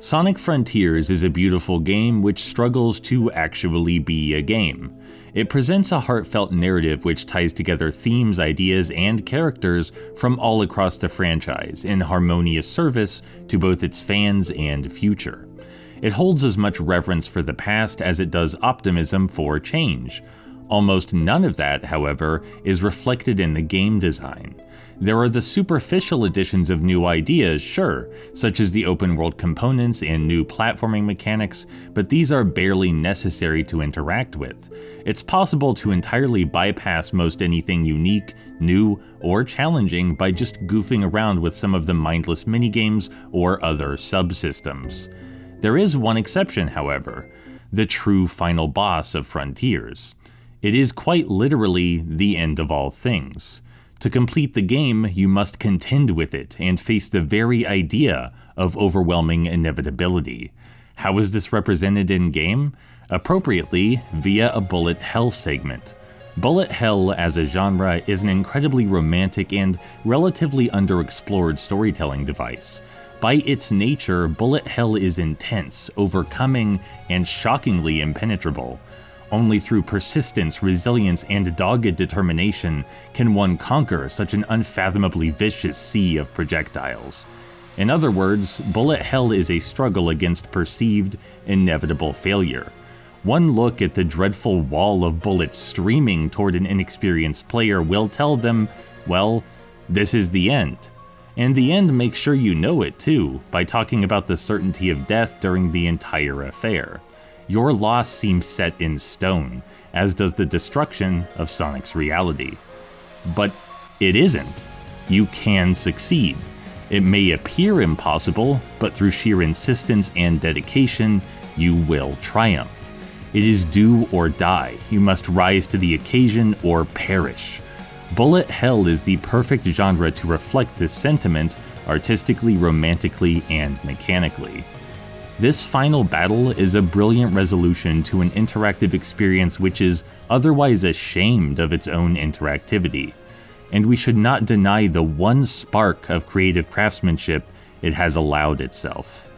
Sonic Frontiers is a beautiful game which struggles to actually be a game. It presents a heartfelt narrative which ties together themes, ideas, and characters from all across the franchise in harmonious service to both its fans and future. It holds as much reverence for the past as it does optimism for change. Almost none of that, however, is reflected in the game design. There are the superficial additions of new ideas, sure, such as the open world components and new platforming mechanics, but these are barely necessary to interact with. It's possible to entirely bypass most anything unique, new, or challenging by just goofing around with some of the mindless minigames or other subsystems. There is one exception, however, the true final boss of Frontiers. It is quite literally the end of all things. To complete the game, you must contend with it and face the very idea of overwhelming inevitability. How is this represented in-game? Appropriately, via a bullet hell segment. Bullet hell as a genre is an incredibly romantic and relatively underexplored storytelling device. By its nature, bullet hell is intense, overcoming, and shockingly impenetrable. Only through persistence, resilience, and dogged determination can one conquer such an unfathomably vicious sea of projectiles. In other words, bullet hell is a struggle against perceived, inevitable failure. One look at the dreadful wall of bullets streaming toward an inexperienced player will tell them, well, this is the end. And the end makes sure you know it too, by talking about the certainty of death during the entire affair. Your loss seems set in stone, as does the destruction of Sonic's reality. But it isn't. You can succeed. It may appear impossible, but through sheer insistence and dedication, you will triumph. It is do or die. You must rise to the occasion or perish. Bullet hell is the perfect genre to reflect this sentiment artistically, romantically, and mechanically. This final battle is a brilliant resolution to an interactive experience which is otherwise ashamed of its own interactivity, and we should not deny the one spark of creative craftsmanship it has allowed itself.